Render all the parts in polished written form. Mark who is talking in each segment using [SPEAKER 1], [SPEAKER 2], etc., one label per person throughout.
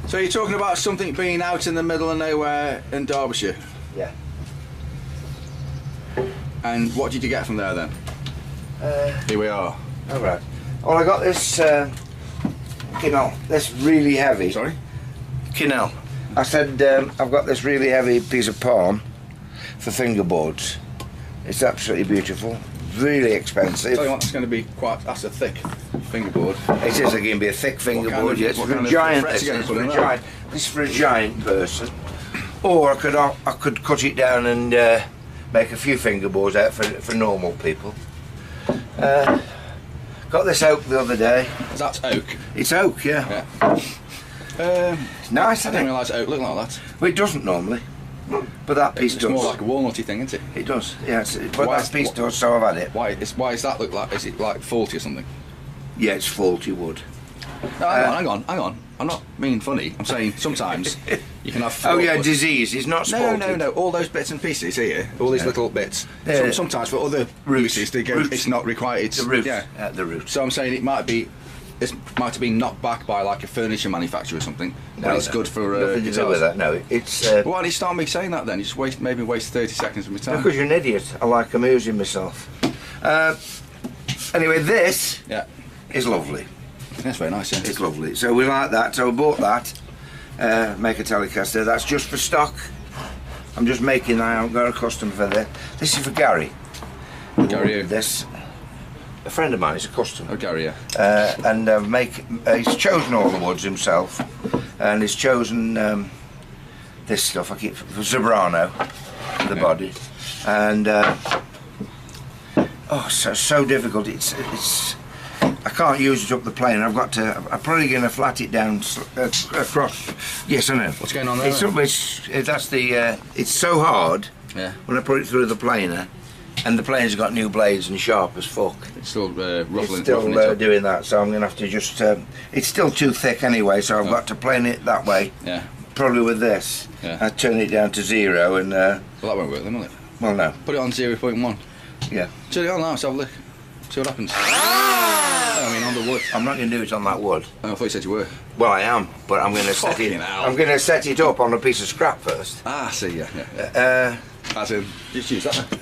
[SPEAKER 1] So you're talking about something being out in the middle of nowhere in Derbyshire?
[SPEAKER 2] Yeah.
[SPEAKER 1] And what did you get from there then? Here we are.
[SPEAKER 2] All right. Well, I got this Kinnell. This really heavy.
[SPEAKER 1] Sorry?
[SPEAKER 2] Kinnell. I said I've got this really heavy piece of palm for fingerboards. It's absolutely beautiful. Really expensive.
[SPEAKER 1] Tell you what, it's going to be quite. That's a thick fingerboard.
[SPEAKER 2] It is going to be a thick fingerboard. Yes, for a giant. This is for a giant person. Or I could cut it down and make a few fingerboards out for normal people. Got this oak the other day.
[SPEAKER 1] That's oak.
[SPEAKER 2] It's oak, yeah. It's nice,
[SPEAKER 1] I
[SPEAKER 2] isn't
[SPEAKER 1] didn't
[SPEAKER 2] it?
[SPEAKER 1] realise oak looked like that.
[SPEAKER 2] Well, it doesn't normally, but that piece
[SPEAKER 1] It's
[SPEAKER 2] does.
[SPEAKER 1] more like a walnutty thing, isn't it?
[SPEAKER 2] It does, yeah. But
[SPEAKER 1] Why
[SPEAKER 2] that piece does, so I've had it.
[SPEAKER 1] Why does that look like? Is it like faulty or something?
[SPEAKER 2] Yeah, it's faulty wood.
[SPEAKER 1] No, hang on. I'm not being funny. I'm saying sometimes you can have.
[SPEAKER 2] Oh yeah, disease. It's not spotted.
[SPEAKER 1] No. All those bits and pieces here, all these little bits. Sometimes for other uses, they go. It's not required. It's
[SPEAKER 2] the root.
[SPEAKER 1] Yeah,
[SPEAKER 2] the root.
[SPEAKER 1] So I'm saying it might have been knocked back by like a furniture manufacturer or something. But it's good for
[SPEAKER 2] nothing to do with that. No, it's.
[SPEAKER 1] Why did you start me saying that then? You just maybe waste 30 seconds of my time.
[SPEAKER 2] Because you're an idiot. I like amusing myself. Anyway, this is lovely.
[SPEAKER 1] That's very nice, yeah.
[SPEAKER 2] It's lovely. So we like that. So I bought that. Make a Telecaster. That's just for stock. I'm just making that. I haven't got a custom for that. This is for Gary.
[SPEAKER 1] Gary who?
[SPEAKER 2] This. A friend of mine. He's a customer.
[SPEAKER 1] Oh, Gary, yeah.
[SPEAKER 2] And he's chosen all the woods himself, and he's chosen this stuff. I keep Zebrano, the body, and so difficult. It's. I can't use it up the plane. I'm probably going to flat it down across. Yes, I know.
[SPEAKER 1] What's going on there?
[SPEAKER 2] It's so hard.
[SPEAKER 1] Yeah.
[SPEAKER 2] When I put it through the planer, and the planer's got new blades and sharp as fuck.
[SPEAKER 1] It's still ruffling.
[SPEAKER 2] It's still doing that, so I'm going to have to just. It's still too thick anyway, so I've got to plane it that way.
[SPEAKER 1] Yeah.
[SPEAKER 2] Probably with this.
[SPEAKER 1] Yeah.
[SPEAKER 2] I turn it down to 0 and.
[SPEAKER 1] Well, that won't work then, will it?
[SPEAKER 2] Well, no.
[SPEAKER 1] Put it on 0.1.
[SPEAKER 2] Yeah.
[SPEAKER 1] Turn it on now. Let's have a look. See what happens. I mean, on the wood.
[SPEAKER 2] I'm not going to do it on that wood.
[SPEAKER 1] Oh, I thought you said you were.
[SPEAKER 2] Well, I am, but I'm going to set it. I'm going to set it up on a piece of scrap first.
[SPEAKER 1] Ah, I see. Yeah. As in, just use that then.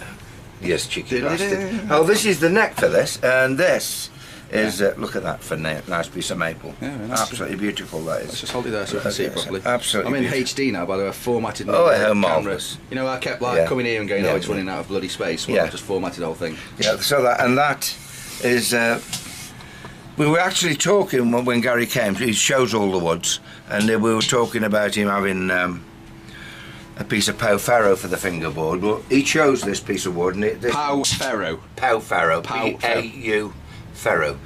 [SPEAKER 2] Yes, cheeky bastard. Oh, this is the neck for this, and this is look at that for nice piece of maple.
[SPEAKER 1] Yeah, nice.
[SPEAKER 2] Absolutely beautiful that is.
[SPEAKER 1] Let's just hold it there so I can see it properly.
[SPEAKER 2] Absolutely.
[SPEAKER 1] I'm in HD now, by the way. I've formatted
[SPEAKER 2] how marvellous.
[SPEAKER 1] You know, I kept coming here and going, it's running out of bloody space. Well, I just formatted the whole thing.
[SPEAKER 2] Yeah. So that is. We were actually talking when Gary came. He shows all the woods, and we were talking about him having a piece of Pau Ferro for the fingerboard. Well, he chose this piece of wood. And
[SPEAKER 1] Pau Ferro.
[SPEAKER 2] Pau Ferro. P-A-U Ferro.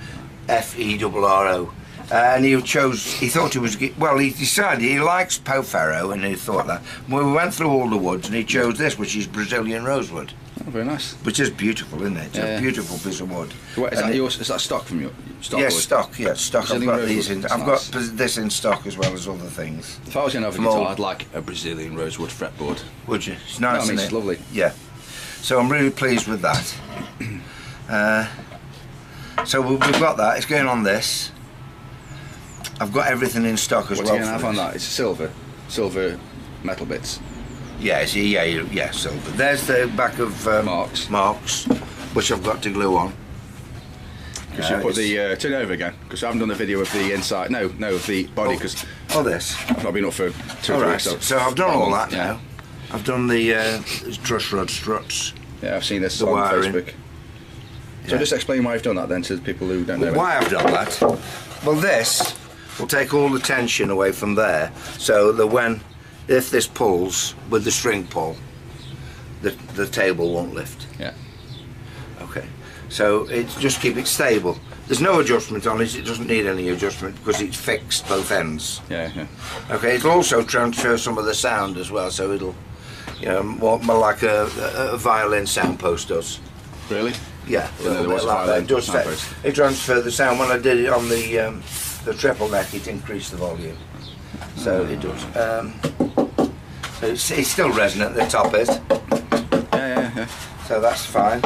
[SPEAKER 2] F-E-R-R-O. And he thought it was, well, he decided he likes Pau Ferro, and he thought that. Well, we went through all the woods, and he chose this, which is Brazilian rosewood.
[SPEAKER 1] Oh, very nice.
[SPEAKER 2] Which is beautiful, isn't it? It's a beautiful piece of wood.
[SPEAKER 1] What, is that stock from your stock?
[SPEAKER 2] Yes, stock. Yes, stock. I've got these in. I've got this in stock as well as other things.
[SPEAKER 1] If I was going to have a guitar, I'd like a Brazilian rosewood fretboard.
[SPEAKER 2] Would you? It's nice, isn't it?
[SPEAKER 1] It's lovely.
[SPEAKER 2] Yeah. So I'm really pleased with that. So we've got that. It's going on this. I've got everything in stock as well.
[SPEAKER 1] What are you going to have on that? It's silver metal bits.
[SPEAKER 2] Yeah, silver. There's the back of marks, which I've got to glue on.
[SPEAKER 1] Because you put the turn it over again. Because I haven't done the video of the inside. No, of the body. Because
[SPEAKER 2] this.
[SPEAKER 1] I've not been up for 2
[SPEAKER 2] or 3
[SPEAKER 1] weeks.
[SPEAKER 2] So I've done all that now. I've done the truss rod struts.
[SPEAKER 1] Yeah, I've seen this on Facebook. So just explain why you've done that then to the people who don't know.
[SPEAKER 2] Why I've done that? Well, this will take all the tension away from there, so that if this pulls with the string pull, the table won't lift.
[SPEAKER 1] Yeah.
[SPEAKER 2] Okay. So just keep it stable. There's no adjustment on it. It doesn't need any adjustment because it's fixed both ends.
[SPEAKER 1] Yeah.
[SPEAKER 2] Okay. It'll also transfer some of the sound as well, so it'll, more like a violin sound post does.
[SPEAKER 1] Really?
[SPEAKER 2] Yeah.
[SPEAKER 1] It
[SPEAKER 2] transferred the sound. When I did it on the triple neck, it increased the volume. So it does. So it's still resonant. The top is.
[SPEAKER 1] Yeah.
[SPEAKER 2] So that's fine.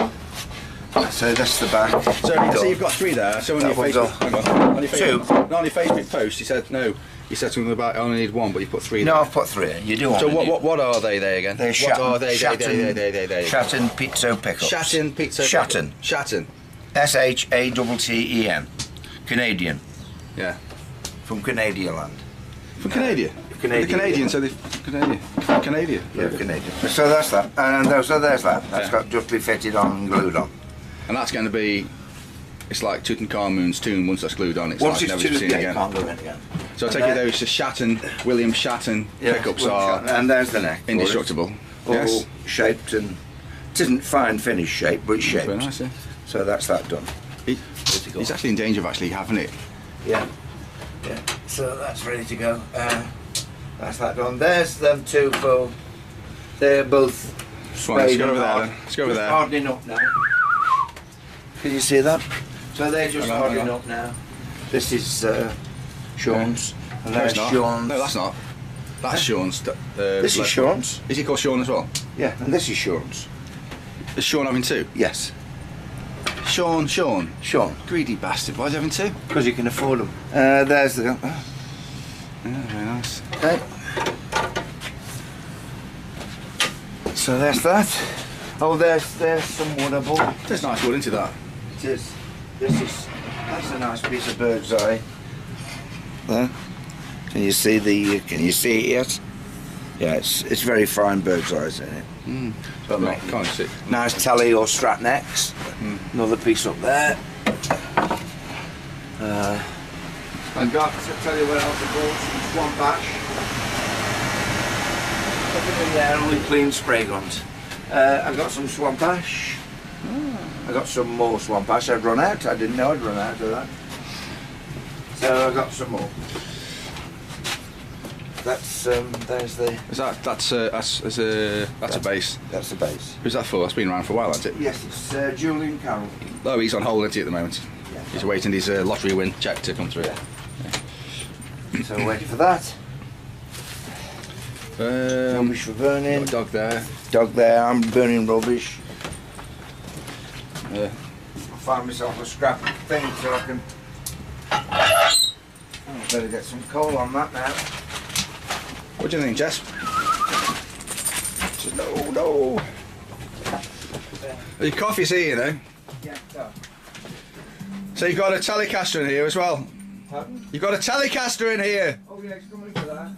[SPEAKER 2] So that's the back.
[SPEAKER 1] So you've got 3 there. So on your Facebook, hang on, on your Facebook, not on your Facebook post, you said no. You said something about I only need one, but you put three.
[SPEAKER 2] No,
[SPEAKER 1] there.
[SPEAKER 2] I've put 3. You do want.
[SPEAKER 1] So what are they again?
[SPEAKER 2] They're
[SPEAKER 1] what are they?
[SPEAKER 2] Shatton pizza pickups.
[SPEAKER 1] Shatton pizza.
[SPEAKER 2] Shatton.
[SPEAKER 1] Shatton.
[SPEAKER 2] SHATTEN. Canadian.
[SPEAKER 1] Yeah.
[SPEAKER 2] From Canadian land.
[SPEAKER 1] From Canada.
[SPEAKER 2] Canadian.
[SPEAKER 1] The Canadian, so they're Canadian. Canadian.
[SPEAKER 2] Yeah, Canadian. So that's that. And so there's that. That's got just be fitted on and glued on.
[SPEAKER 1] And that's going to be. It's like Tutankhamun's tomb. Once that's glued on, it's
[SPEAKER 2] Once
[SPEAKER 1] like
[SPEAKER 2] it's
[SPEAKER 1] never seen again.
[SPEAKER 2] Can't glue it again.
[SPEAKER 1] So I take it those Shatton, William Shatton pickups are
[SPEAKER 2] and there's the neck.
[SPEAKER 1] indestructible.
[SPEAKER 2] All
[SPEAKER 1] Yes.
[SPEAKER 2] shaped and it isn't fine finish shape, but it's shaped.
[SPEAKER 1] Very nice. Yeah.
[SPEAKER 2] So that's that done.
[SPEAKER 1] He's actually in danger of actually having it.
[SPEAKER 2] Yeah. Yeah. So that's ready to go. That's that done. There's them two for. They're both.
[SPEAKER 1] Right, let's go over there then. Let's go over there.
[SPEAKER 2] Hardening up now. Can you see that? So they're just hardening up now. This is Sean's. And
[SPEAKER 1] No,
[SPEAKER 2] there's
[SPEAKER 1] it's not.
[SPEAKER 2] Sean's.
[SPEAKER 1] No, that's not. That's Sean's.
[SPEAKER 2] This is Sean's.
[SPEAKER 1] Is he called Sean as well?
[SPEAKER 2] Yeah, and this is Sean's.
[SPEAKER 1] Is Sean having two?
[SPEAKER 2] Yes.
[SPEAKER 1] Sean.
[SPEAKER 2] Sean.
[SPEAKER 1] Greedy bastard. Why is he having two?
[SPEAKER 2] Because you can afford them. There's the.
[SPEAKER 1] Yeah, very nice.
[SPEAKER 2] Okay. So there's that. Oh, there's some wood I bought.
[SPEAKER 1] There's nice wood into that.
[SPEAKER 2] It is. That's a nice piece of bird's eye. There. Can you see the? Can you see it yet? Yeah, it's very fine bird's eyes in it.
[SPEAKER 1] So no, can't see.
[SPEAKER 2] Nice tally or strat necks. Another piece up there. I've got to tell you what else I bought. Some Swamp Ash. Nothing in there, only clean spray guns. I got some Swamp Ash. I got some more Swamp Ash. I'd run out. I didn't know I'd run out of that. So I got some more. That's there's the.
[SPEAKER 1] Is that's a base?
[SPEAKER 2] That's the base.
[SPEAKER 1] Who's that for? That's been around for a while, hasn't it?
[SPEAKER 2] Yes, it's Julian Carroll.
[SPEAKER 1] Oh, he's on hold, isn't he, at the moment?
[SPEAKER 2] Yeah.
[SPEAKER 1] He's awaiting his lottery win check to come through.
[SPEAKER 2] So waiting for that. Rubbish for burning.
[SPEAKER 1] Got a dog there.
[SPEAKER 2] Dog there. I'm burning rubbish.
[SPEAKER 1] Yeah.
[SPEAKER 2] I'll find myself a scrap thing so I can. I better get some coal on that now.
[SPEAKER 1] What do you think, Jess? She says, no. Your coffee's here, you know.
[SPEAKER 2] Yeah, so.
[SPEAKER 1] So you've got a Telecaster in here as well.
[SPEAKER 2] Pardon?
[SPEAKER 1] You've got a Telecaster in here.
[SPEAKER 2] Oh yeah, it's coming for that.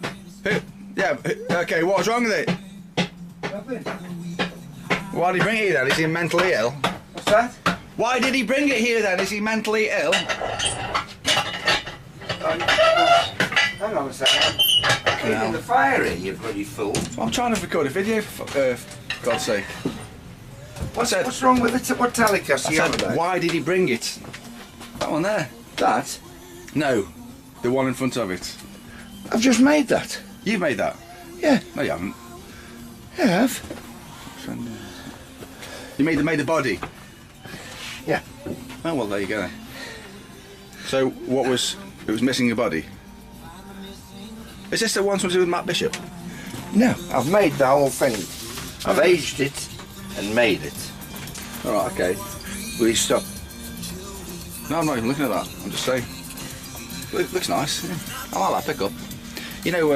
[SPEAKER 1] Okay, what's wrong with it?
[SPEAKER 2] Nothing.
[SPEAKER 1] Why did he bring it here then? Is he mentally ill?
[SPEAKER 2] What's that?
[SPEAKER 1] Why did he bring it here then? Is he mentally ill?
[SPEAKER 2] Hang on a second. Keeping the fire in, you bloody fool.
[SPEAKER 1] I'm trying to record a video, for God's sake.
[SPEAKER 2] What's wrong with it? What Telecaster you have
[SPEAKER 1] I said,
[SPEAKER 2] about?
[SPEAKER 1] why did he bring it? That one there.
[SPEAKER 2] That?
[SPEAKER 1] No, the one in front of it.
[SPEAKER 2] I've just made that.
[SPEAKER 1] You've made that?
[SPEAKER 2] Yeah.
[SPEAKER 1] No, you haven't.
[SPEAKER 2] Yeah, I have.
[SPEAKER 1] You made the body?
[SPEAKER 2] Yeah.
[SPEAKER 1] Oh, well, there you go. So, it was missing a body? Is this the one to do with Matt Bishop?
[SPEAKER 2] No, I've made the whole thing. I've aged it and made it.
[SPEAKER 1] Alright, okay.
[SPEAKER 2] Will you stop?
[SPEAKER 1] No, I'm not even looking at that. I'm just saying. Looks nice. Yeah. I like that pickup. You know,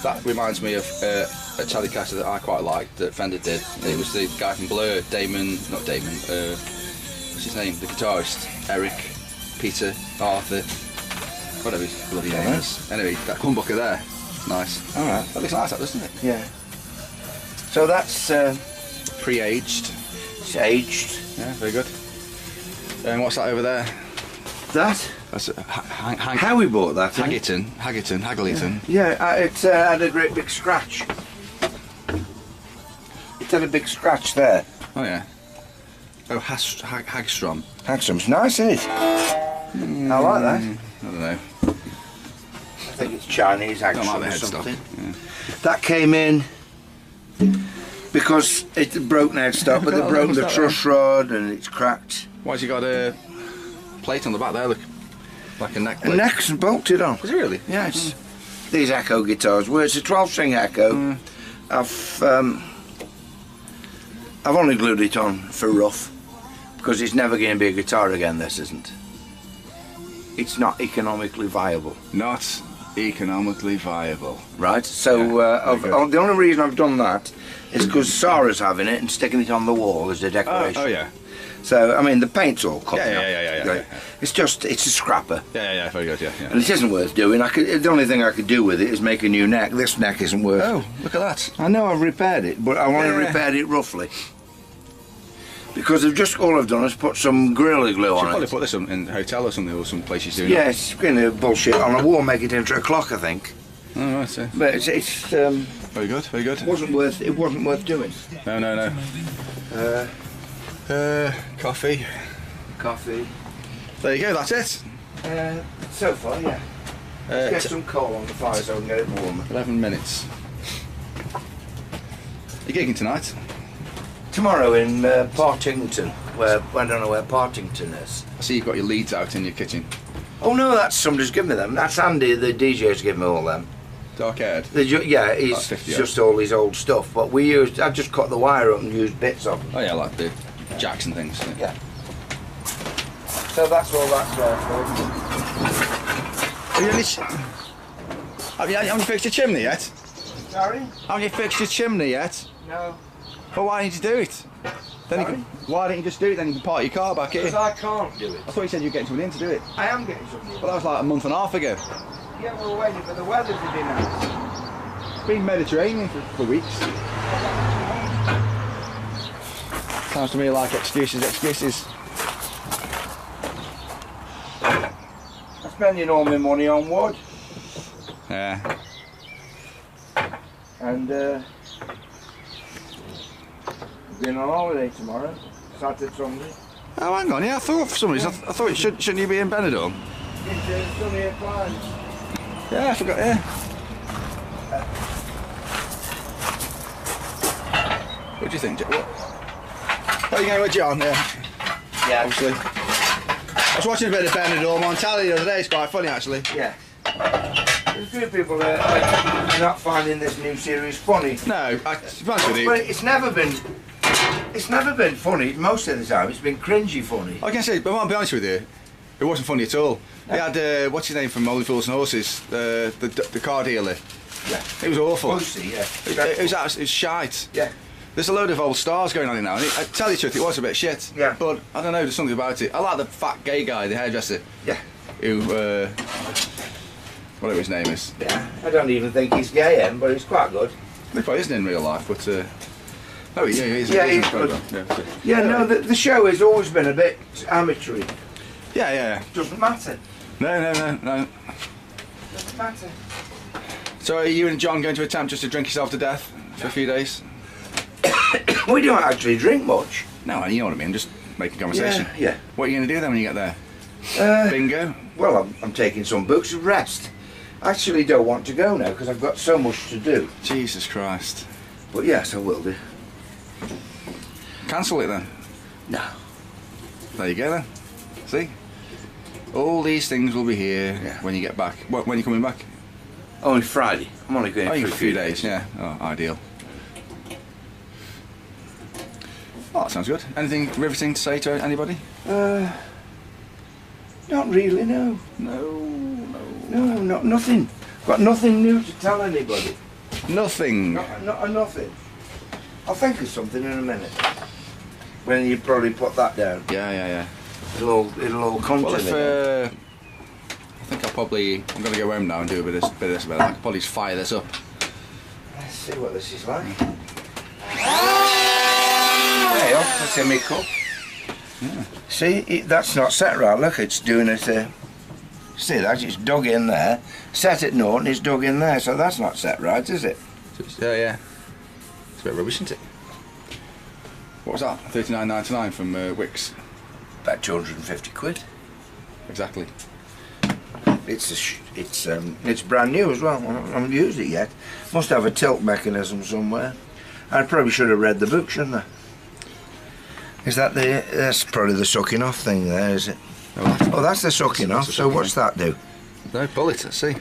[SPEAKER 1] that reminds me of a Telecaster that I quite liked that Fender did. It was the guy from Blur, what's his name? The guitarist, Eric, Peter, Arthur, whatever his bloody name is. Anyway, that humbucker there, nice.
[SPEAKER 2] Alright.
[SPEAKER 1] That looks nice, that, doesn't it?
[SPEAKER 2] Yeah. So that's
[SPEAKER 1] Pre-aged.
[SPEAKER 2] it's aged.
[SPEAKER 1] Yeah, very good. And what's that over there?
[SPEAKER 2] That?
[SPEAKER 1] That's
[SPEAKER 2] How we bought that?
[SPEAKER 1] Haggleton.
[SPEAKER 2] Yeah, it had a great big scratch. It had a big scratch there.
[SPEAKER 1] Oh yeah. Oh, Hagstrom.
[SPEAKER 2] Hagstrom's nice, isn't it? I like that.
[SPEAKER 1] I don't know.
[SPEAKER 2] I think it's Chinese
[SPEAKER 1] I don't
[SPEAKER 2] Hagstrom
[SPEAKER 1] like the
[SPEAKER 2] or
[SPEAKER 1] headstock.
[SPEAKER 2] something.
[SPEAKER 1] Yeah.
[SPEAKER 2] That came in because it broke now stop, but they broke the truss rod and it's cracked.
[SPEAKER 1] Why's he got a plate on the back there? Look, like a neck plate.
[SPEAKER 2] The neck's bolted on.
[SPEAKER 1] Is it really?
[SPEAKER 2] Yeah, it's these Echo guitars. Well, it's a 12-string Echo. I've only glued it on for rough because it's never going to be a guitar again. This isn't. it's not economically viable.
[SPEAKER 1] Not economically viable.
[SPEAKER 2] Right, so the only reason I've done that is because Sarah's having it and sticking it on the wall as a decoration.
[SPEAKER 1] Oh yeah.
[SPEAKER 2] So, I mean, the paint's all cut now.
[SPEAKER 1] Yeah.
[SPEAKER 2] It's just, it's a scrapper.
[SPEAKER 1] Yeah, very good, yeah.
[SPEAKER 2] And it isn't worth doing. The only thing I could do with it is make a new neck. This neck isn't worth.
[SPEAKER 1] Oh, look at that.
[SPEAKER 2] I know I've repaired it, but I only repaired it roughly. Because all I've done is put some Gorilla Glue on it.
[SPEAKER 1] Probably put this in a hotel or something, or some place you're doing.
[SPEAKER 2] Yeah, it's kind of bullshit on a wall, make it into a clock, I think.
[SPEAKER 1] Oh, right, so.
[SPEAKER 2] But it's
[SPEAKER 1] very good, very good.
[SPEAKER 2] It wasn't worth doing.
[SPEAKER 1] No. Coffee.
[SPEAKER 2] Coffee.
[SPEAKER 1] There you go, that's it.
[SPEAKER 2] So far, yeah. Let's get some coal on the fire so I can get it warmer.
[SPEAKER 1] 11 minutes. You're gigging tonight?
[SPEAKER 2] Tomorrow in Partington, I don't know where Partington is.
[SPEAKER 1] I see you've got your leads out in your kitchen.
[SPEAKER 2] Oh no, that's somebody's given me them. That's Andy, the DJ's given me all them.
[SPEAKER 1] Dark haired?
[SPEAKER 2] Yeah, he's just all his old stuff. But I just cut the wire up and used bits of them.
[SPEAKER 1] Oh yeah, like the jacks and things.
[SPEAKER 2] Yeah. So that's all that's there for.
[SPEAKER 1] Haven't you fixed your chimney yet?
[SPEAKER 2] Sorry?
[SPEAKER 1] Haven't you fixed your chimney yet?
[SPEAKER 2] No.
[SPEAKER 1] Well, why didn't you do it? Why didn't you just do it then? You can park your car back here.
[SPEAKER 2] Because I can't do it.
[SPEAKER 1] I thought you said you were getting someone in to do it.
[SPEAKER 2] I am getting something in.
[SPEAKER 1] Well, that was like a month and a half ago.
[SPEAKER 2] Yeah, we're waiting for the weather to be nice.
[SPEAKER 1] It's been Mediterranean for weeks. Sounds to me like excuses.
[SPEAKER 2] I'm spending all my money on wood.
[SPEAKER 1] Yeah.
[SPEAKER 2] And going on holiday tomorrow, Saturday, Sunday.
[SPEAKER 1] Oh, hang on, yeah, I thought for some reason, I thought shouldn't you be in Bennett?
[SPEAKER 2] It's sunny at Klein.
[SPEAKER 1] Yeah, I forgot, yeah. What do you think, Jack? What are you going with John? Yeah, obviously. I was watching a bit of Bennett on telly the other day, it's quite funny actually.
[SPEAKER 2] Yeah. There's a few people that are not finding this new series funny.
[SPEAKER 1] No, to be honest with you.
[SPEAKER 2] But it's never been funny. Most of the time, it's been cringy funny.
[SPEAKER 1] I can say, but I'll be honest with you, it wasn't funny at all. They had what's his name from Molly Fools and Horses, the car dealer.
[SPEAKER 2] Yeah.
[SPEAKER 1] It was awful.
[SPEAKER 2] Pussy, yeah.
[SPEAKER 1] It was shite.
[SPEAKER 2] Yeah.
[SPEAKER 1] There's a load of old stars going on in now, and I tell you the truth, it was a bit shit.
[SPEAKER 2] Yeah.
[SPEAKER 1] But I don't know, there's something about it. I like the fat gay guy, the hairdresser.
[SPEAKER 2] Yeah.
[SPEAKER 1] Who, whatever his name is.
[SPEAKER 2] Yeah. I don't even think he's gay, but he's quite good.
[SPEAKER 1] He probably isn't in real life, but oh yeah, he's
[SPEAKER 2] good. Yeah,
[SPEAKER 1] anyway.
[SPEAKER 2] no, the show has always been a bit amateur.
[SPEAKER 1] Yeah.
[SPEAKER 2] Doesn't matter.
[SPEAKER 1] No.
[SPEAKER 2] Doesn't matter.
[SPEAKER 1] So are you and John going to attempt just to drink yourself to death for a few days?
[SPEAKER 2] We don't actually drink much.
[SPEAKER 1] No, you know what I mean, just making conversation.
[SPEAKER 2] Yeah.
[SPEAKER 1] What are you going to do then when you get there? Bingo?
[SPEAKER 2] Well, I'm taking some books of rest. I actually don't want to go now because I've got so much to do.
[SPEAKER 1] Jesus Christ.
[SPEAKER 2] But yes, I will do.
[SPEAKER 1] Cancel it then?
[SPEAKER 2] No.
[SPEAKER 1] There you go then. See? All these things will be here when you get back. When are you coming back?
[SPEAKER 2] Only Friday. I'm only going for
[SPEAKER 1] a few days, yeah. Oh, ideal. Oh, that sounds good. Anything riveting to say to anybody?
[SPEAKER 2] Not really, no. No, nothing. Got nothing new to tell anybody.
[SPEAKER 1] Nothing?
[SPEAKER 2] Nothing. I'll think of something in a minute. When you probably put that down.
[SPEAKER 1] Yeah.
[SPEAKER 2] It'll all come to me.
[SPEAKER 1] I think I'm going to go home now and do a bit of this, I can probably just fire this up.
[SPEAKER 2] Let's see what this is like. There you go, that's in my cup. Yeah. See, that's not set right, look, it's doing it, see that, it's dug in there, set it north and it's dug in there, so that's not set right, is it?
[SPEAKER 1] Yeah. It's a bit rubbish, isn't it? What was that? $39.99 from Wilkes.
[SPEAKER 2] About 250 quid.
[SPEAKER 1] Exactly.
[SPEAKER 2] It's brand new as well. I haven't used it yet. Must have a tilt mechanism somewhere. I probably should have read the book, shouldn't I? Is that that's probably the sucking off thing there, is it? Oh, that's the sucking off. So what's that do?
[SPEAKER 1] No, pull it, let's see.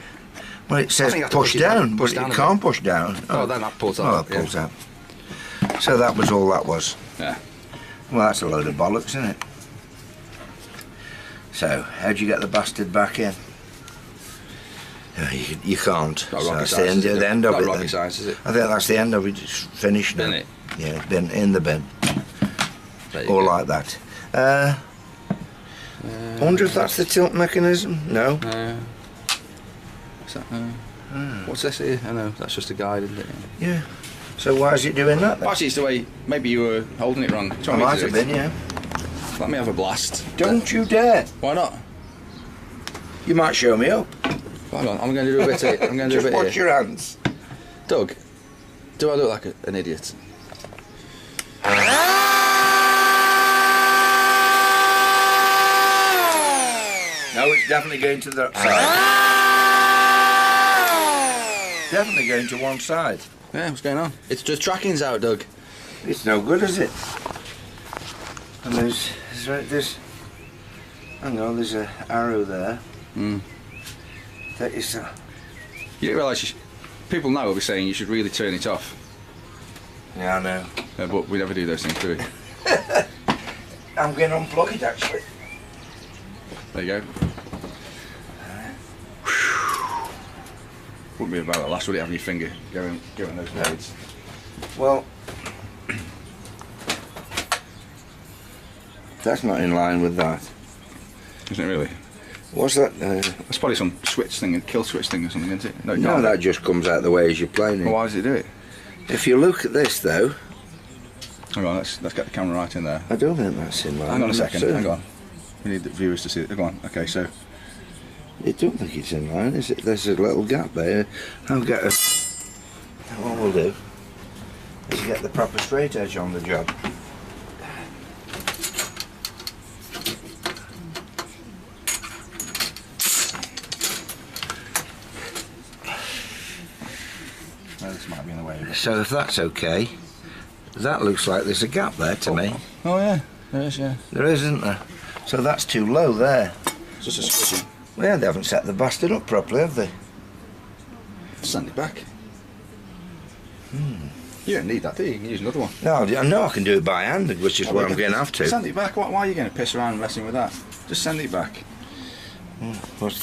[SPEAKER 2] Well, it says push down, but it can't push down.
[SPEAKER 1] Oh, then that pulls out.
[SPEAKER 2] Oh, that pulls out. So that was all that was.
[SPEAKER 1] Yeah.
[SPEAKER 2] Well, that's a load of bollocks, isn't it? So, how'd you get the bastard back in? You can't.
[SPEAKER 1] Not
[SPEAKER 2] So
[SPEAKER 1] rocket
[SPEAKER 2] that's
[SPEAKER 1] science,
[SPEAKER 2] the
[SPEAKER 1] is it?
[SPEAKER 2] end of
[SPEAKER 1] Not
[SPEAKER 2] it.
[SPEAKER 1] rocket
[SPEAKER 2] Then.
[SPEAKER 1] science, is it?
[SPEAKER 2] I think that's the end of it. It's finished now.
[SPEAKER 1] Bennett.
[SPEAKER 2] Yeah, it's been in the bin.
[SPEAKER 1] There you
[SPEAKER 2] Or
[SPEAKER 1] go.
[SPEAKER 2] like that. I wonder if that's the tilt mechanism. No.
[SPEAKER 1] What's that? What's this here? I know, that's just a guide, isn't it?
[SPEAKER 2] Yeah. So why is it doing that then?
[SPEAKER 1] Actually, it's the way, maybe you were holding it wrong. Do you
[SPEAKER 2] I
[SPEAKER 1] want me
[SPEAKER 2] might
[SPEAKER 1] to
[SPEAKER 2] have
[SPEAKER 1] do it?
[SPEAKER 2] been, yeah.
[SPEAKER 1] Let me have a blast.
[SPEAKER 2] Don't you dare.
[SPEAKER 1] Why not?
[SPEAKER 2] You might show me up.
[SPEAKER 1] Hang on, I'm going to do a bit here. I'm going to do a
[SPEAKER 2] Just
[SPEAKER 1] bit
[SPEAKER 2] watch
[SPEAKER 1] here.
[SPEAKER 2] your hands.
[SPEAKER 1] Doug, do I look like an idiot?
[SPEAKER 2] No, it's definitely going to the side. Definitely going to one side.
[SPEAKER 1] Yeah, what's going on? It's just tracking's out, Doug.
[SPEAKER 2] It's no good, is it? And there's hang on, there's an arrow there. That is
[SPEAKER 1] You didn't realise people now will be saying you should really turn it off.
[SPEAKER 2] yeah, I know.
[SPEAKER 1] But we never do those things, do we?
[SPEAKER 2] I'm going to unplug it actually.
[SPEAKER 1] There you go. Wouldn't be about the last, would it, having your finger going those blades?
[SPEAKER 2] Well, that's not in line with that.
[SPEAKER 1] Isn't it really?
[SPEAKER 2] What's that?
[SPEAKER 1] That's probably some switch thing, a kill switch thing or something, isn't it? No, it
[SPEAKER 2] No,
[SPEAKER 1] can't
[SPEAKER 2] that
[SPEAKER 1] be.
[SPEAKER 2] just comes out the way as you're playing it.
[SPEAKER 1] Well, why does it do it?
[SPEAKER 2] If you look at this though,
[SPEAKER 1] Hang on, let's get the camera right in there.
[SPEAKER 2] I don't think that's in line.
[SPEAKER 1] Hang on a
[SPEAKER 2] I'm not
[SPEAKER 1] second,
[SPEAKER 2] certain.
[SPEAKER 1] hang on. We need the viewers to see it. Go on, okay, so.
[SPEAKER 2] I don't think it's in line, is it? There's a little gap there. I'll get a... What we'll do is get the proper straight edge on the job.
[SPEAKER 1] No, this might be in the way.
[SPEAKER 2] So if that's okay, that looks like there's a gap there to me.
[SPEAKER 1] Oh yeah, there is, yeah.
[SPEAKER 2] There isn't there? So that's too low there.
[SPEAKER 1] It's just a squishing.
[SPEAKER 2] Well, yeah, they haven't set the bastard up properly, have they?
[SPEAKER 1] Send it back. You don't need that, do you? You can use another one.
[SPEAKER 2] No, I know I can do it by hand, which is what I'm going to have to.
[SPEAKER 1] Send it back. Why are you going to piss around messing with that? Just send it back.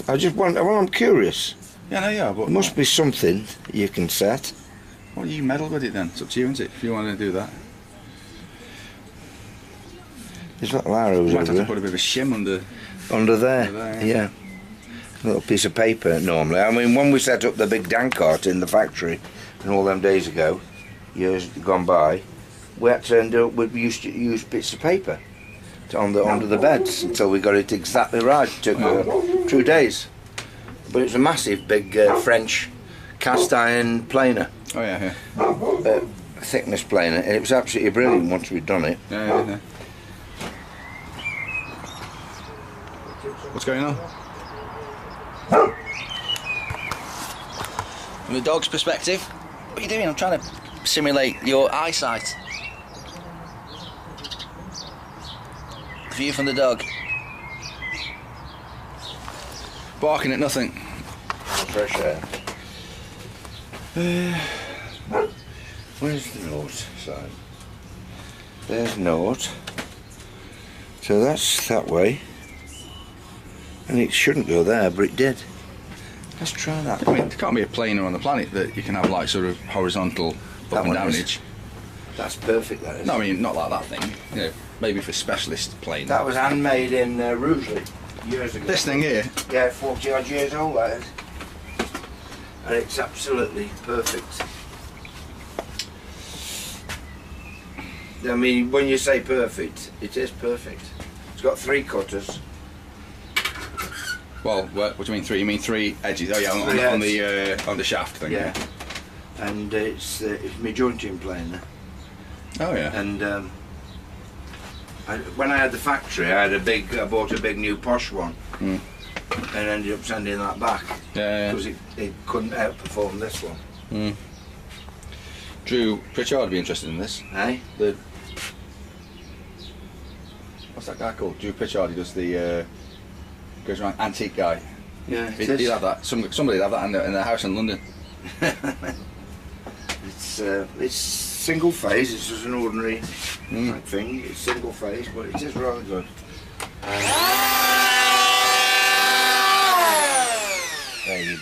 [SPEAKER 2] I just want... Well, I'm curious.
[SPEAKER 1] Yeah, no, yeah, but...
[SPEAKER 2] There must be something you can set.
[SPEAKER 1] Well, you meddle with it then. It's up to you, isn't it? If you want to do that.
[SPEAKER 2] There's little arrows
[SPEAKER 1] You might have
[SPEAKER 2] over
[SPEAKER 1] to put a bit of a shim under...
[SPEAKER 2] under there.
[SPEAKER 1] Under there,
[SPEAKER 2] Yeah. A little piece of paper normally. I mean, when we set up the big Dan cart in the factory, and all them days ago, years gone by, we had to end up, we used to use bits of paper under the beds until we got it exactly right. It took 2 days. But it was a massive, big French cast iron planer,
[SPEAKER 1] Oh, yeah,
[SPEAKER 2] thickness planer, and it was absolutely brilliant once we'd done it.
[SPEAKER 1] yeah. What's going on? From the dog's perspective, what are you doing? I'm trying to simulate your eyesight. View from the dog. Barking at nothing.
[SPEAKER 2] Fresh air. Where's the note side? There's note. So that's that way. And it shouldn't go there, but it did. Let's try that.
[SPEAKER 1] I mean, there can't be a planer on the planet that you can have like sort of horizontal
[SPEAKER 2] That
[SPEAKER 1] up and
[SPEAKER 2] one is.
[SPEAKER 1] downage.
[SPEAKER 2] That's perfect, that is.
[SPEAKER 1] No, I mean, not like that thing. You know, maybe for specialist planer.
[SPEAKER 2] That was handmade in Rugeley years ago.
[SPEAKER 1] This thing here.
[SPEAKER 2] Yeah, 40 odd years old, that is. And it's absolutely perfect. I mean, when you say perfect, it is perfect. It's got 3 cutters.
[SPEAKER 1] Well, what do you mean 3? You mean 3 edges? Oh yeah, on the shaft thing.
[SPEAKER 2] Yeah. And it's my jointing planer.
[SPEAKER 1] Oh yeah.
[SPEAKER 2] And when I had the factory, I bought a big new posh one, and ended up sending that back
[SPEAKER 1] Yeah.
[SPEAKER 2] because it couldn't outperform this one.
[SPEAKER 1] Drew Pritchard would be interested in this.
[SPEAKER 2] Eh?
[SPEAKER 1] What's that guy called? Drew Pritchard. He does the goes around antique guy.
[SPEAKER 2] Yeah,
[SPEAKER 1] He'd have that. Somebody'd have that in their house in London.
[SPEAKER 2] It's single phase. It's just an ordinary type thing. It's single phase, but it is rather good.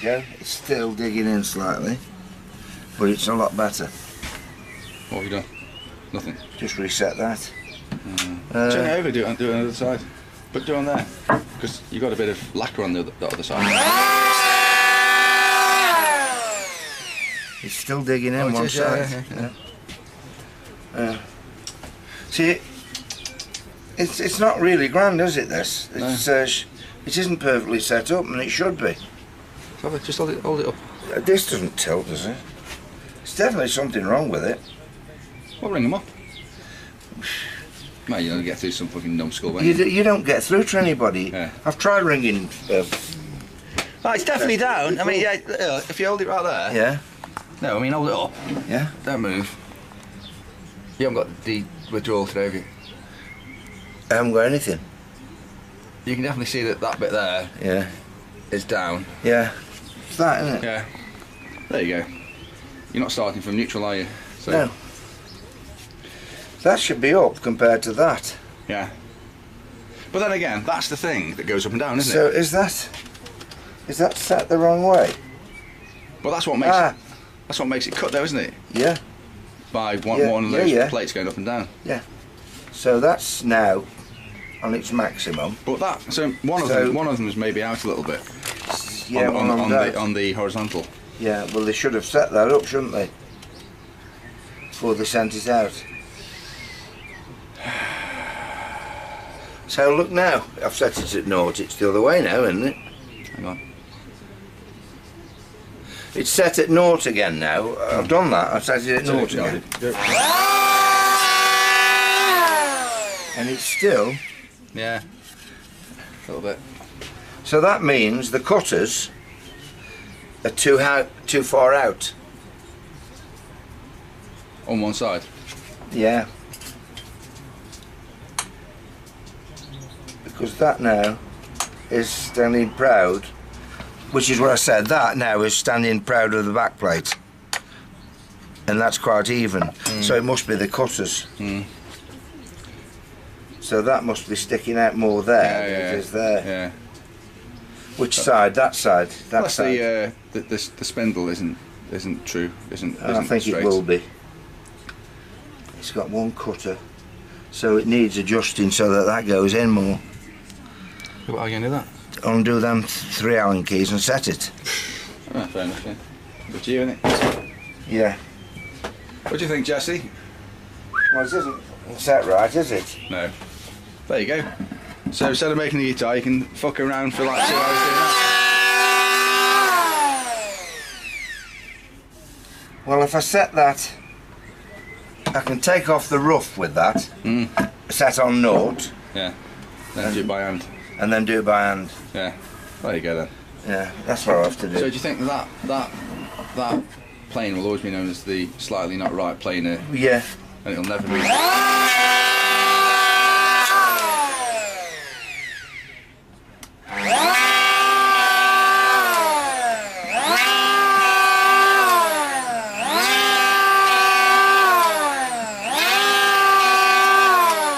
[SPEAKER 2] go. It's still digging in slightly, but it's a lot better.
[SPEAKER 1] What have you done? Nothing.
[SPEAKER 2] Just reset that.
[SPEAKER 1] Turn it over, do it on the other side. But do it on there, because you've got a bit of lacquer on the other side.
[SPEAKER 2] It's still digging in one side. See, it's not really grand, is it? This. It's, it isn't perfectly set up, and it should be.
[SPEAKER 1] Just hold it up.
[SPEAKER 2] This doesn't tilt, does it? There's definitely something wrong with it.
[SPEAKER 1] Well, ring them up. Mate, you don't get through some fucking numbskull, won't
[SPEAKER 2] You don't get through to anybody.
[SPEAKER 1] Yeah.
[SPEAKER 2] I've tried ringing.
[SPEAKER 1] Oh, it's definitely down. I mean, yeah, if you hold it right there.
[SPEAKER 2] Yeah.
[SPEAKER 1] No, I mean, hold it up.
[SPEAKER 2] Yeah.
[SPEAKER 1] Don't move. You haven't got the withdrawal today, have you?
[SPEAKER 2] I haven't got anything.
[SPEAKER 1] You can definitely see that that bit there is down.
[SPEAKER 2] Yeah. It's that, isn't it?
[SPEAKER 1] Yeah. There you go. You're not starting from neutral, are you? So,
[SPEAKER 2] no. That should be up compared to that.
[SPEAKER 1] Yeah. But then again, that's the thing that goes up and down, isn't
[SPEAKER 2] So
[SPEAKER 1] it?
[SPEAKER 2] is that set the wrong way?
[SPEAKER 1] Well, that's what makes it cut, though, isn't it?
[SPEAKER 2] Yeah.
[SPEAKER 1] By one of those plates going up and down.
[SPEAKER 2] Yeah. So that's now on its maximum.
[SPEAKER 1] But one of them is maybe out a little bit.
[SPEAKER 2] Yeah.
[SPEAKER 1] On the horizontal.
[SPEAKER 2] Yeah. Well, they should have set that up, shouldn't they? Before they sent it out. So look now, I've set it at naught, it's the other way now, isn't it?
[SPEAKER 1] Hang on.
[SPEAKER 2] It's set at naught again now. I've done that, I've set it at naught again. And it's still...
[SPEAKER 1] Yeah, a little bit.
[SPEAKER 2] So that means the cutters are too far out.
[SPEAKER 1] On one side?
[SPEAKER 2] Yeah. Because that now is standing proud, which is what I said, that now is standing proud of the back plate. And that's quite even. So it must be the cutters. So that must be sticking out more there than it is there.
[SPEAKER 1] Yeah.
[SPEAKER 2] Which side? That side? That
[SPEAKER 1] Plus
[SPEAKER 2] side?
[SPEAKER 1] the spindle isn't true. Isn't
[SPEAKER 2] I think
[SPEAKER 1] straight.
[SPEAKER 2] it will be. It's got one cutter, so it needs adjusting so that goes in more.
[SPEAKER 1] What are you going to do that?
[SPEAKER 2] Undo them 3 Allen keys and set it.
[SPEAKER 1] Oh, fair enough, yeah. Good to you, isn't it?
[SPEAKER 2] Yeah.
[SPEAKER 1] What do you think, Jesse?
[SPEAKER 2] Well, it isn't set right, is it?
[SPEAKER 1] No. There you go. So instead of making the guitar, you can fuck around for like 2 hours doing that.
[SPEAKER 2] Well, if I set that, I can take off the rough with that, set on naught.
[SPEAKER 1] Yeah. Then do it by hand.
[SPEAKER 2] And then do it by hand.
[SPEAKER 1] Yeah. There you go then.
[SPEAKER 2] Yeah, that's what I have to do.
[SPEAKER 1] So do you think that plane will always be known as the slightly not right planer?
[SPEAKER 2] Yeah.
[SPEAKER 1] And it'll never be.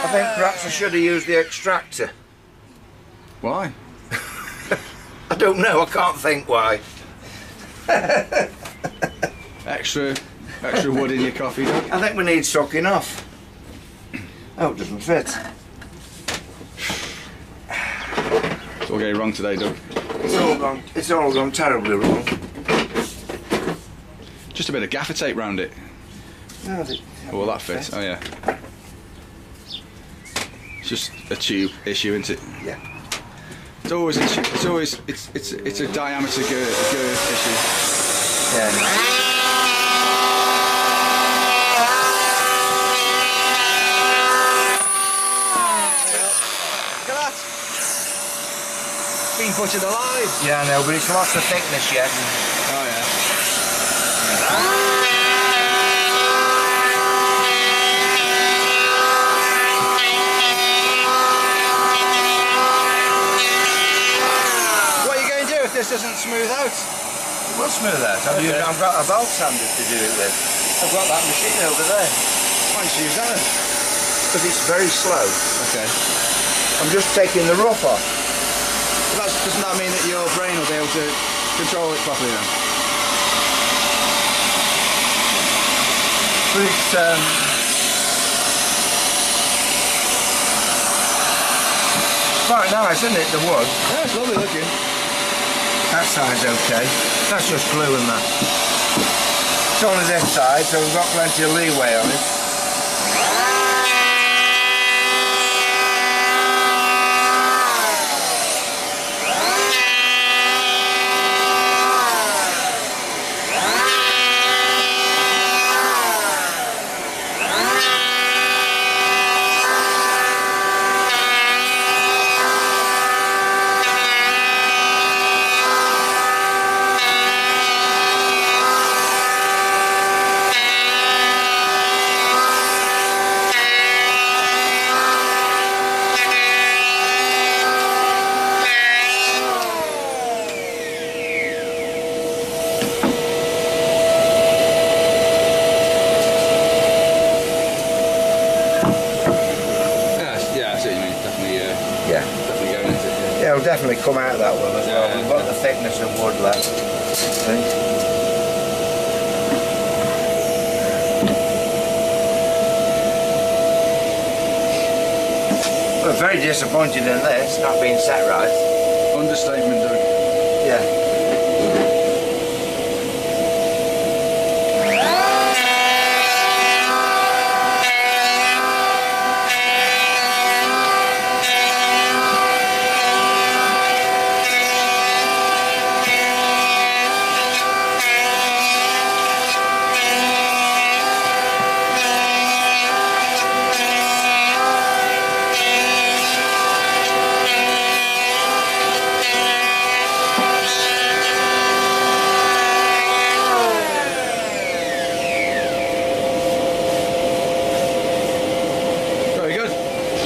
[SPEAKER 2] I think perhaps I should have used the extractor.
[SPEAKER 1] Why?
[SPEAKER 2] I don't know, I can't think why.
[SPEAKER 1] Extra wood in your coffee, Doug?
[SPEAKER 2] I think we need sucking off. Oh, it doesn't fit.
[SPEAKER 1] It's all going wrong today, Doug.
[SPEAKER 2] It's all gone terribly wrong.
[SPEAKER 1] Just a bit of gaffer tape round it.
[SPEAKER 2] No,
[SPEAKER 1] Oh, well, that fits. Oh, yeah. It's just a tube issue, isn't it?
[SPEAKER 2] Yeah.
[SPEAKER 1] It's always it's a diameter girth issue.
[SPEAKER 2] Yeah.
[SPEAKER 1] Been butchered alive.
[SPEAKER 2] Yeah, I know, but it's lost the thickness yet.
[SPEAKER 1] Oh yeah. What are you going to do if this doesn't smooth out?
[SPEAKER 2] It will smooth out. I've got a belt sander to do it with. I've got that machine over there.
[SPEAKER 1] Why don't you use that?
[SPEAKER 2] Because it's very slow.
[SPEAKER 1] Okay.
[SPEAKER 2] I'm just taking the rough off.
[SPEAKER 1] Doesn't that mean that your brain will be able to control it properly now.
[SPEAKER 2] But it's quite nice, isn't it, the wood?
[SPEAKER 1] Yeah, it's lovely looking.
[SPEAKER 2] That side's okay. That's just glue and that. It's on this side, so we've got plenty of leeway on it. Yeah, it'll definitely come out that well as well. We've got the thickness of wood left, I think. We're very disappointed in this, not being set right.
[SPEAKER 1] Understatement, Doug.
[SPEAKER 2] Yeah.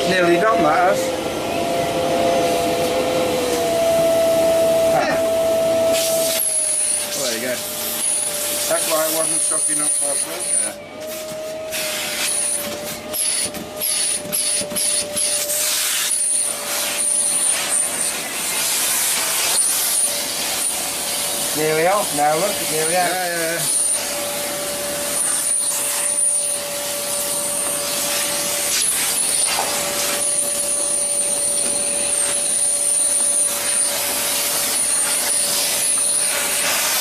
[SPEAKER 2] Nearly done that, us.
[SPEAKER 1] Well, there you go.
[SPEAKER 2] That's why it wasn't sucking up properly. Nearly off now, look, it's nearly out.
[SPEAKER 1] Yeah.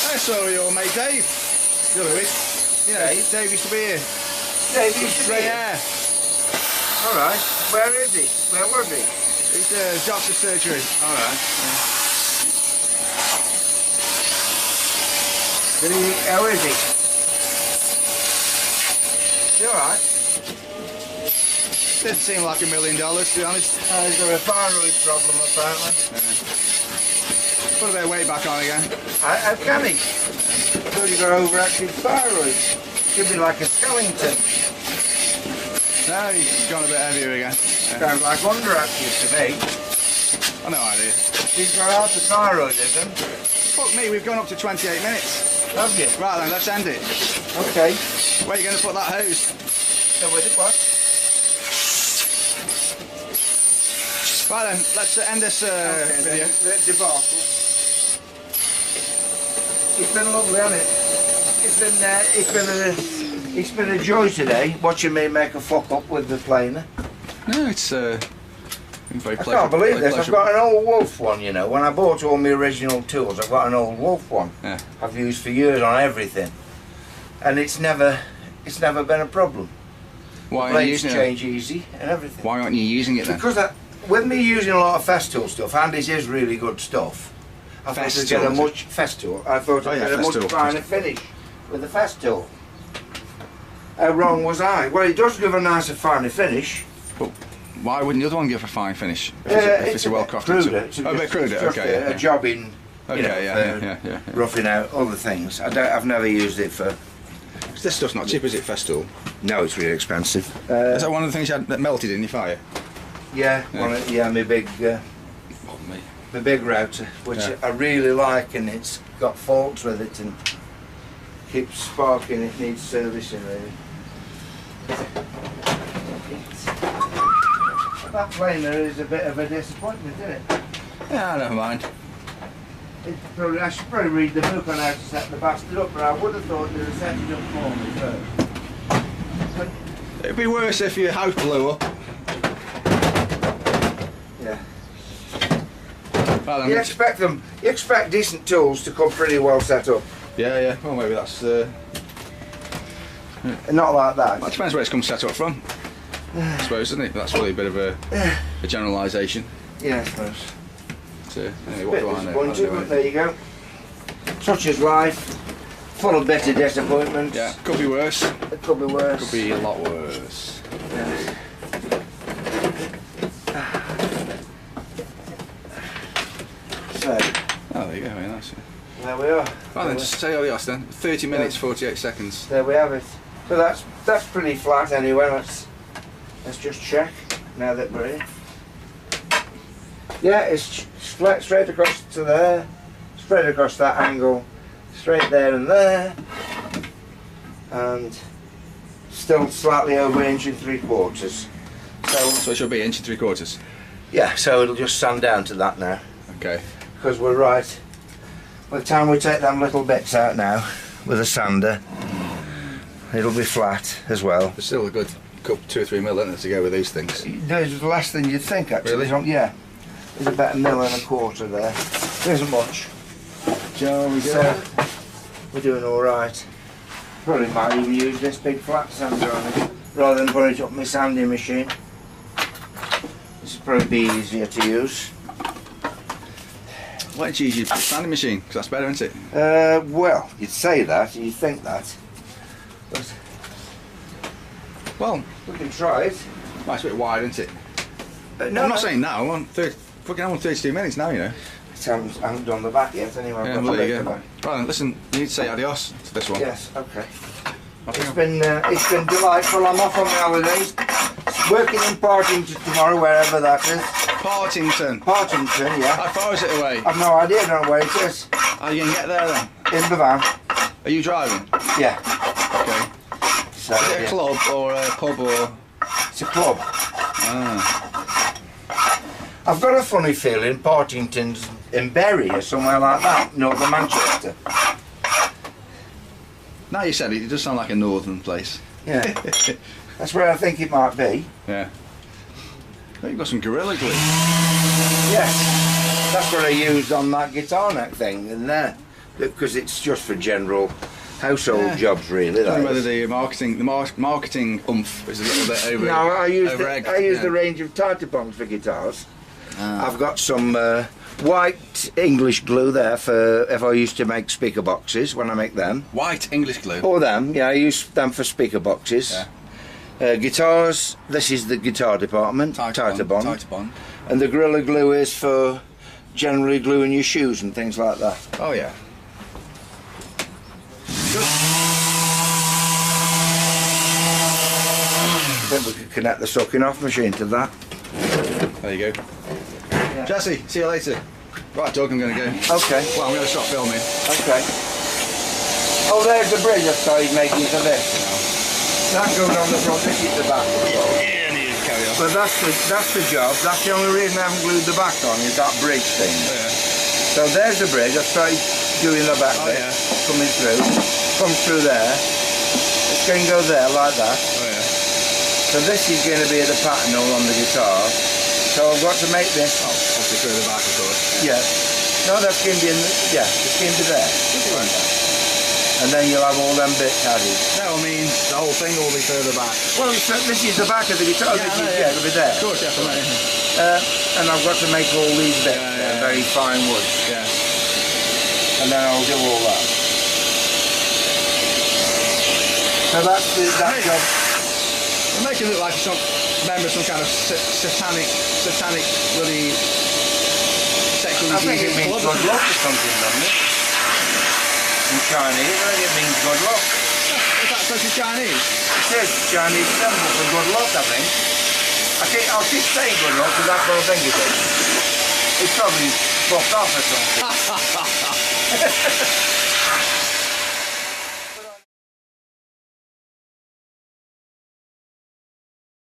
[SPEAKER 1] I saw your mate Dave the other week. Yeah, Dave used to be here.
[SPEAKER 2] Dave used to be here?
[SPEAKER 1] Yeah.
[SPEAKER 2] Alright, where is he? Where was he?
[SPEAKER 1] He's doctor's surgery.
[SPEAKER 2] Alright. Yeah. How is he? He alright?
[SPEAKER 1] Didn't seem like $1 million, to be honest.
[SPEAKER 2] He's got a thyroid problem apparently.
[SPEAKER 1] Put a bit of weight back on again.
[SPEAKER 2] How can he? I thought he got overactive thyroid. Should be like a skeleton.
[SPEAKER 1] No, he's gone a bit heavier again.
[SPEAKER 2] Sounds like underactive to me.
[SPEAKER 1] I've no idea.
[SPEAKER 2] He's got hypothyroidism.
[SPEAKER 1] Fuck me, we've gone up to 28 minutes.
[SPEAKER 2] Have you?
[SPEAKER 1] Right then, let's end it.
[SPEAKER 2] Okay.
[SPEAKER 1] Where are you going to put that hose?
[SPEAKER 2] So with it, what?
[SPEAKER 1] Right then, let's end this video.
[SPEAKER 2] The debacle. It's been lovely, hasn't it? It's been a joy today watching me make a fuck up with the planer.
[SPEAKER 1] No, it's been very pleasurable.
[SPEAKER 2] I can't believe this. I've got an old Wolf one, you know. When I bought all my original tools, I've got an old Wolf one.
[SPEAKER 1] Yeah.
[SPEAKER 2] I've used for years on everything, and it's never been a problem.
[SPEAKER 1] Why aren't you
[SPEAKER 2] Blades
[SPEAKER 1] using it?
[SPEAKER 2] change easy and everything.
[SPEAKER 1] Why aren't you using it then?
[SPEAKER 2] Because with me using a lot of Festool stuff, and this is really good stuff. I thought I'd get a much Festool. I thought I'd get a much finer finish with the Festool. How wrong was I? Well, it does give a nicer, finer finish.
[SPEAKER 1] But why wouldn't the other one give a fine finish? If it's a well crafted
[SPEAKER 2] cruder.
[SPEAKER 1] a bit cruder. Okay.
[SPEAKER 2] A job in.
[SPEAKER 1] Okay. Yeah.
[SPEAKER 2] Roughing out other things. I've never used it for.
[SPEAKER 1] This stuff's not cheap, is it? Festool.
[SPEAKER 2] No, it's really expensive.
[SPEAKER 1] Is that one of the things you had that melted in your fire?
[SPEAKER 2] Yeah. My big. The big router, which I really like, and it's got faults with it and keeps sparking. It needs servicing really. That planer is a bit of a disappointment, isn't it?
[SPEAKER 1] Yeah, never mind.
[SPEAKER 2] I should probably read the book on how to set the bastard up, but I would have thought they'd have set it up for me first.
[SPEAKER 1] It'd be worse if your house blew up.
[SPEAKER 2] Yeah.
[SPEAKER 1] Well,
[SPEAKER 2] You expect decent tools to come pretty well set up.
[SPEAKER 1] Yeah. Well, maybe that's.
[SPEAKER 2] Not like that.
[SPEAKER 1] Well, it depends where it's come set up from. I suppose, isn't it? That's probably a bit of a generalisation.
[SPEAKER 2] Yeah, I suppose.
[SPEAKER 1] So, anyway, what do I know?
[SPEAKER 2] But there you go. Such is life. Full of bitter disappointments.
[SPEAKER 1] Yeah, could be worse.
[SPEAKER 2] It could be worse.
[SPEAKER 1] Could be a lot worse.
[SPEAKER 2] Yes. So.
[SPEAKER 1] Oh, there you go. Very nice.
[SPEAKER 2] There we are.
[SPEAKER 1] Right then, just say adios then. 30 minutes, 48 seconds.
[SPEAKER 2] There we have it. So that's pretty flat anyway. Let's just check now that we're in. Yeah, it's straight across to there, straight across that angle, straight there and there, and still slightly over 1 3/4.
[SPEAKER 1] So it should be 1 3/4.
[SPEAKER 2] Yeah, so it'll just sand down to that now.
[SPEAKER 1] Okay.
[SPEAKER 2] Because we're right. By the time we take them little bits out now with a sander, it'll be flat as well.
[SPEAKER 1] There's still a good 2 or 3 mil in it to go with these things.
[SPEAKER 2] There's less than you'd think actually.
[SPEAKER 1] Really?
[SPEAKER 2] Yeah. There's about 1.25 there. There isn't much.
[SPEAKER 1] Shall we go?
[SPEAKER 2] So, we're doing alright. Probably might even use this big flat sander on it rather than put it up my sanding machine. This would probably be easier to use.
[SPEAKER 1] Why don't you use your sanding machine? Because that's better, isn't it?
[SPEAKER 2] Well, you'd say that, you'd think that. But
[SPEAKER 1] well,
[SPEAKER 2] we can try it.
[SPEAKER 1] well, it's a bit wide, isn't it?
[SPEAKER 2] No,
[SPEAKER 1] I'm not saying now. I'm on 32 minutes now, you know.
[SPEAKER 2] I haven't done the back yet anyway.
[SPEAKER 1] Yeah, well, there you go. Right then, listen, you need to say adios to this one.
[SPEAKER 2] Yes, okay.
[SPEAKER 1] I think
[SPEAKER 2] It's been delightful. I'm off on my holidays. Working in Partington tomorrow, wherever that is.
[SPEAKER 1] Partington.
[SPEAKER 2] Partington, yeah.
[SPEAKER 1] How far is it away?
[SPEAKER 2] I've no idea, I don't know where it is.
[SPEAKER 1] How are you going to get there then?
[SPEAKER 2] In the van.
[SPEAKER 1] Are you driving?
[SPEAKER 2] Yeah.
[SPEAKER 1] Okay.
[SPEAKER 2] So,
[SPEAKER 1] Is it a
[SPEAKER 2] yeah.
[SPEAKER 1] club or a pub or...?
[SPEAKER 2] It's a club.
[SPEAKER 1] Ah.
[SPEAKER 2] I've got a funny feeling Partington's in Bury or somewhere like that, north of Manchester.
[SPEAKER 1] Now you said it, it does sound like a northern place.
[SPEAKER 2] Yeah. That's where I think it might be.
[SPEAKER 1] Yeah. Oh, you've got some Gorilla Glue.
[SPEAKER 2] Yes. That's what I used on that guitar neck thing in there. Because it's just for general household jobs really.
[SPEAKER 1] I don't know
[SPEAKER 2] That
[SPEAKER 1] whether
[SPEAKER 2] is.
[SPEAKER 1] the marketing oomph is a little bit over.
[SPEAKER 2] No, I use
[SPEAKER 1] over-egged,
[SPEAKER 2] the range of Titlepongs for guitars.
[SPEAKER 1] Ah.
[SPEAKER 2] I've got some white English glue there for if I used to make speaker boxes when I make them.
[SPEAKER 1] White English glue.
[SPEAKER 2] Or them, yeah, I use them for speaker boxes.
[SPEAKER 1] Yeah.
[SPEAKER 2] Guitars, this is the guitar department, Titlepound.
[SPEAKER 1] Titlepound.
[SPEAKER 2] And the Gorilla Glue is for generally gluing your shoes and things like that.
[SPEAKER 1] Oh yeah.
[SPEAKER 2] I think we could connect the sucking off machine to that.
[SPEAKER 1] There you go.
[SPEAKER 2] Yeah.
[SPEAKER 1] Jesse, see you later. Right, Doug, I'm going to go.
[SPEAKER 2] Okay,
[SPEAKER 1] Well, I'm going to stop filming.
[SPEAKER 2] okay. Oh, there's the bridge I started making for this. That goes on the front, this is the back.
[SPEAKER 1] Yeah, I need to carry on.
[SPEAKER 2] But that's the job. That's the only reason I haven't glued the back on is that bridge thing.
[SPEAKER 1] Oh, yeah.
[SPEAKER 2] So there's the bridge. I started doing the back
[SPEAKER 1] Oh,
[SPEAKER 2] bit,
[SPEAKER 1] yeah.
[SPEAKER 2] coming through. Comes through there. It's going to go there like that.
[SPEAKER 1] Oh yeah.
[SPEAKER 2] So this is going to be the pattern all on the guitar. So I've got to make this.
[SPEAKER 1] Oh, obviously through the back, of course.
[SPEAKER 2] Yeah. No, that's going to be in the, yeah, it's going to be there. And then you'll have all them bits added.
[SPEAKER 1] No, I mean the whole thing will be further back.
[SPEAKER 2] Well, this is the back of the guitar.
[SPEAKER 1] Yeah, I
[SPEAKER 2] This
[SPEAKER 1] know,
[SPEAKER 2] is,
[SPEAKER 1] yeah.
[SPEAKER 2] it'll be there.
[SPEAKER 1] Of course, yeah, for me.
[SPEAKER 2] And I've got to make all these bits,
[SPEAKER 1] Yeah.
[SPEAKER 2] very fine wood.
[SPEAKER 1] Yeah.
[SPEAKER 2] And then I'll do all that. So that's that
[SPEAKER 1] Hey.
[SPEAKER 2] job.
[SPEAKER 1] It'll make it look like some member of some kind of satanic bloody sexual
[SPEAKER 2] I think it
[SPEAKER 1] disease
[SPEAKER 2] means
[SPEAKER 1] club.
[SPEAKER 2] good luck or something, doesn't it? In Chinese, I think it means good luck.
[SPEAKER 1] Is that such a Chinese?
[SPEAKER 2] It says Chinese symbol for good luck, I think. I'll keep saying good luck because that's what I think it is. It's probably fucked off or something.